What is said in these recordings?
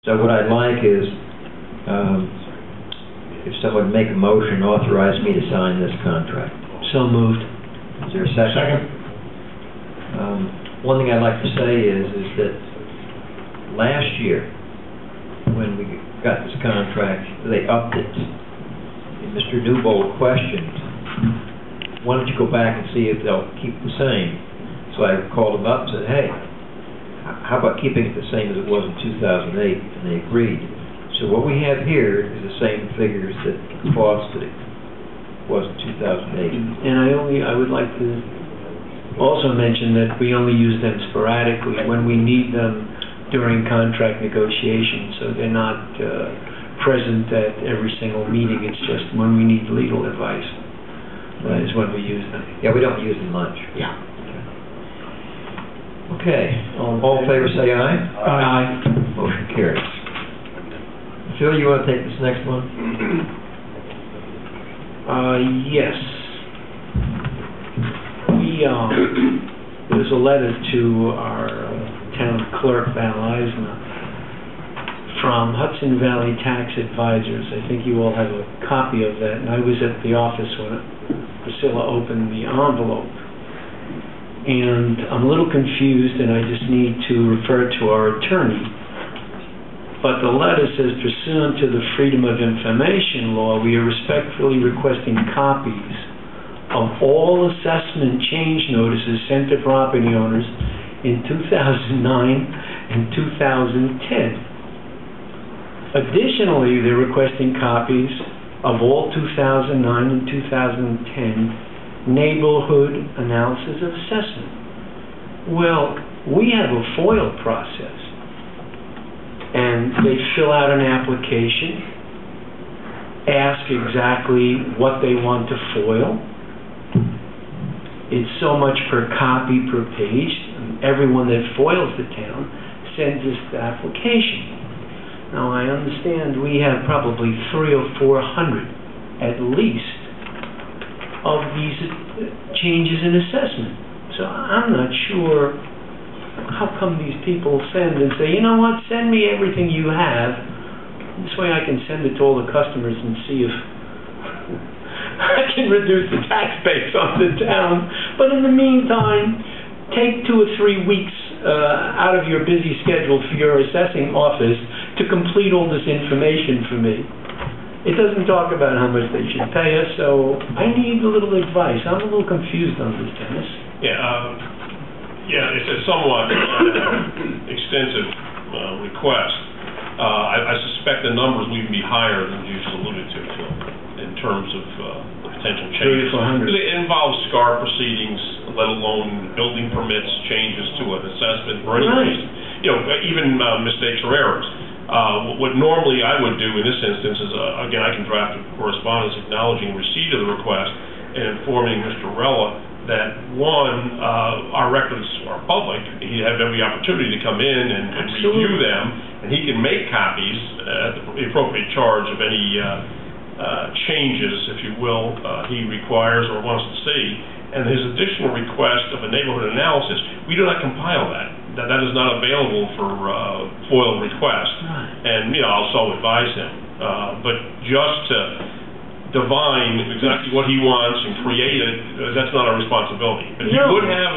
So what I'd like is, if someone would make a motion, authorize me to sign this contract. So moved. Is there a second? Second. One thing I'd like to say is that last year, when we got this contract, they upped it. And Mr. Newbold questioned, why don't you go back and see if they'll keep the same? So I called them up and said, hey, how about keeping it the same as it was in 2008? And they agreed. So what we have here is the same figures that the cost that it was in 2008. And I would like to also mention that we only use them sporadically when we need them during contract negotiations. So they're not present at every single meeting. It's just when we need legal advice. That is when we use them. Yeah, we don't use them much. Yeah. Okay. All in favor say aye. Aye. Motion carries. Phil, you want to take this next one? Yes. There's a letter to our town clerk, Val Eisner, from Hudson Valley Tax Advisors. I think you all have a copy of that, and I was at the office when Priscilla opened the envelope. And I'm a little confused, and I just need to refer to our attorney. But the letter says, pursuant to the Freedom of Information Law, we are respectfully requesting copies of all assessment change notices sent to property owners in 2009 and 2010. Additionally, they're requesting copies of all 2009 and 2010 neighborhood analysis of assessment. Well, we have a FOIL process, and they fill out an application, ask exactly what they want to FOIL. It's so much per copy per page, and everyone that FOILs the town sends us the application. Now, I understand we have probably 300 or 400 at least of these changes in assessment. So I'm not sure how come these people send and say, you know what, send me everything you have. This way I can send it to all the customers and see if I can reduce the tax base on the town. But in the meantime, take 2 or 3 weeks out of your busy schedule for your assessing office to complete all this information for me. It doesn't talk about how much they should pay us, so I need a little advice. I'm a little confused on this, Dennis. Yeah, it's a somewhat extensive request. I suspect the numbers will even be higher than you just alluded to, Phil, in terms of potential changes. It involves SCAR proceedings, let alone building permits, changes to an assessment for any reason. You know, even mistakes or errors. What normally I would do in this instance is, again, I can draft a correspondence acknowledging receipt of the request and informing Mr. Rella that, one, our records are public. He'd have every opportunity to come in and review them, and he can make copies at the appropriate charge of any changes, if you will, he requires or wants to see. And his additional request of a neighborhood analysis, we do not compile that. That is not available for FOIL request, and I'll so advise him. But just to divine exactly what he wants and create it, that's not our responsibility. But he would have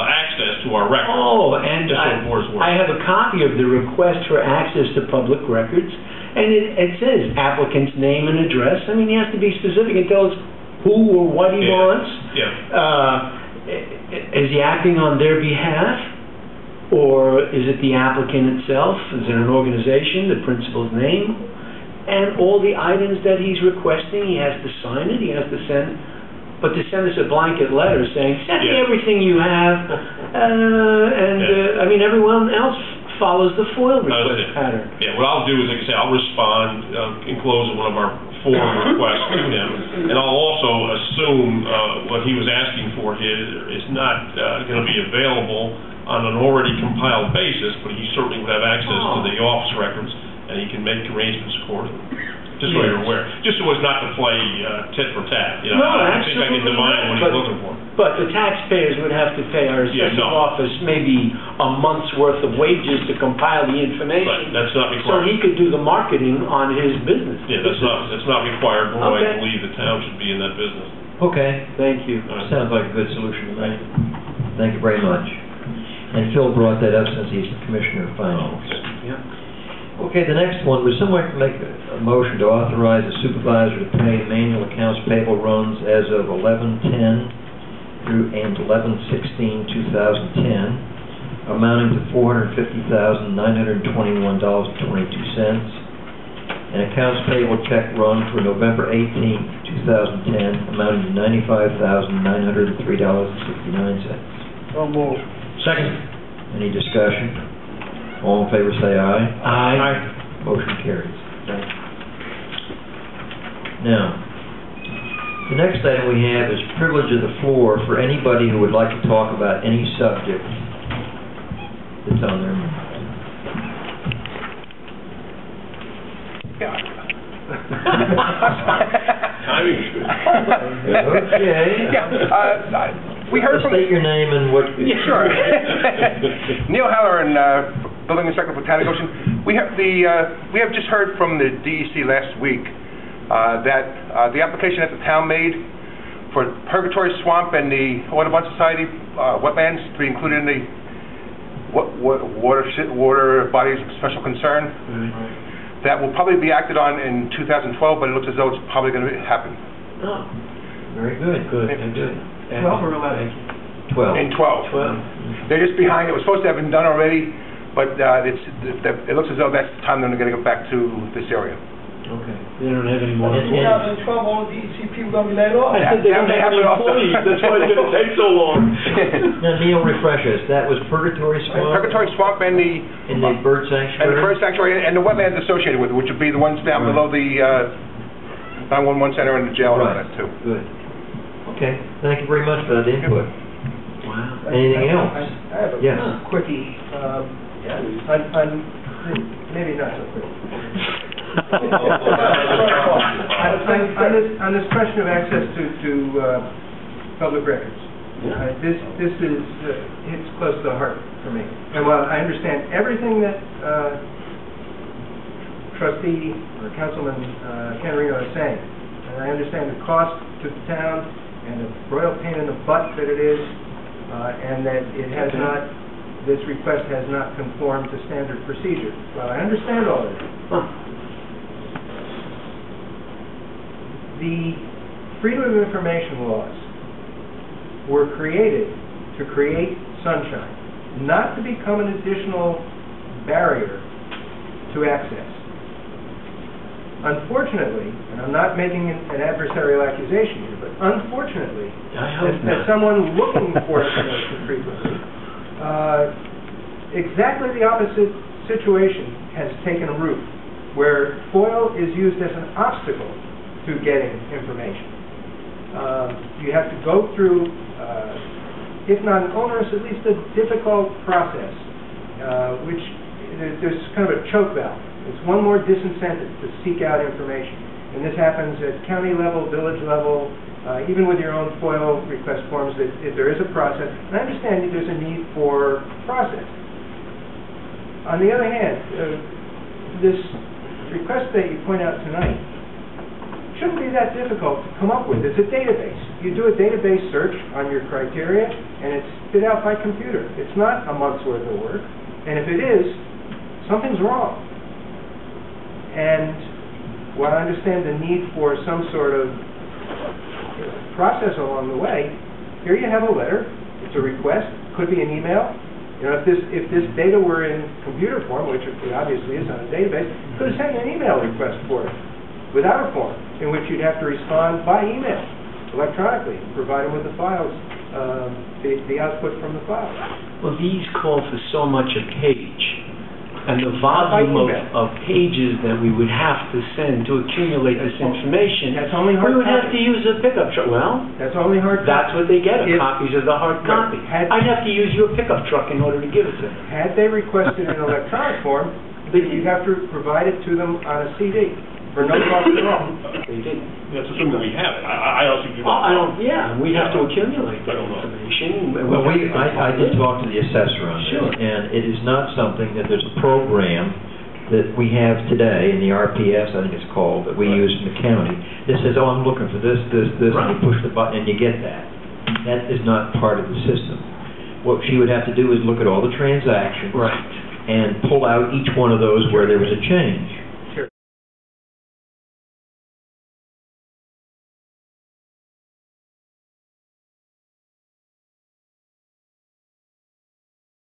access to our records. Oh, and I have a copy of the request for access to public records, and it says applicant's name and address. I mean, he has to be specific and tell us who or what he wants. Is he acting on their behalf? Or is it the applicant itself? Is it an organization, the principal's name? And all the items that he's requesting, he has to sign it, he has to send, but to send us a blanket letter saying, send me everything you have, I mean, everyone else follows the FOIL request pattern. Yeah, what I'll do is, like I say, I'll respond, enclose one of our form requests to him, and I'll also assume what he was asking for is not going to be available on an already compiled basis, but he certainly would have access to the office records, and he can make arrangements accordingly. just so you're aware. Just so as not to play tit for tat, you know. No, I think I can divine what he's looking for. But the taxpayers would have to pay our assessing office maybe a month's worth of wages to compile the information. Right, that's not So required. he could do the marketing on his business. Yeah, that's not required, nor do Okay. I believe the town should be in that business. Okay, Thank you. sounds like a good solution to me. Thank you very much. And Phil brought that up since he's the Commissioner of Finance. Yeah. Okay, the next one, would someone make a motion to authorize the supervisor to pay manual accounts payable runs as of 11/10 through and 11/16/2010, amounting to $450,921.22, and accounts payable check run for November 18th, 2010, amounting to $95,903.69. So moved. Second. Any discussion? All in favor say aye. Aye. Motion carries. Now, the next item we have is privilege of the floor for anybody who would like to talk about any subject that's on their mind. Timing is good. Okay. We heard from... State your name and what... Yeah, sure. Neil Heller, Building Inspector for Town of Goshen. We have just heard from the DEC last week that the application that the town made for Purgatory Swamp and the Audubon Society wetlands to be included in the water bodies of special concern, that will probably be acted on in 2012, but it looks as though it's probably going to happen. Oh, very good. Good. 12 or 11? 12. In 12. They're just behind. It was supposed to have been done already, but it looks as though that's the time they're going to get back to this area. Okay. They don't have any more. And- 2012, all the DEC people gonna be laid off. I said they don't have any employees, that's why it's gonna take so long. Now, Neil, refresh us. That was Purgatory Swamp? Purgatory Swamp and the In the bird sanctuary? and the bird sanctuary and the wetlands associated with it, which would be the ones down below the 911 center and the jail and all that too. Good. Okay, thank you very much for that input. Wow. Anything else? I have a Yes. quickie, maybe not so quick. On this question of access to public records, this hits close to the heart for me. And while I understand everything that Trustee or Councilman Canarino is saying, and I understand the cost to the town and the royal pain in the butt that it is, and that it has not, this request has not conformed to standard procedure. Well, I understand all of this. The Freedom of Information laws were created to create sunshine, not to become an additional barrier to access. Unfortunately, and I'm not making an adversarial accusation here, but unfortunately, as someone looking for information frequently, exactly the opposite situation has taken root, where FOIL is used as an obstacle to getting information. You have to go through, if not an onerous, at least a difficult process, which there's kind of a choke valve. It's one more disincentive to seek out information. And this happens at county level, village level, even with your own FOIL request forms, that if there is a process, and I understand that there's a need for process. On the other hand, this request that you point out tonight shouldn't be that difficult to come up with. It's a database. You do a database search on your criteria, and it's spit out by computer. It's not a month's worth of work. And if it is, something's wrong. And while I understand the need for some sort of process along the way, here you have a letter. It's a request. Could be an email. You know, if this data were in computer form, which it obviously is on a database, you could have sent an email request for it without a form, in which you'd have to respond by email, electronically, provide them with the files, the output from the files. Well, these call for so much a page, and the volume of pages that we would have to send to accumulate this information, That's only hard we would have copy. to use a pickup truck. Well, That's only hard that's what they get, If- copies of the hard Right. copy. I'd have to use your pickup truck in order to give it to them. Had they requested an electronic form, you'd have to provide it to them on a CD For no cost at all. They did. That's assuming we have it. I honestly do Well, not know. yeah, we have to accumulate I that don't know. information. and Well, we have to I did talk to the assessor on Sure. this, and it is not something that there's a program that we have today in the RPS, I think it's called, that we use in the county, that says, oh, I'm looking for this, and you push the button and you get that. That is not part of the system. What she would have to do is look at all the transactions Right. and pull out each one of those where there was a change.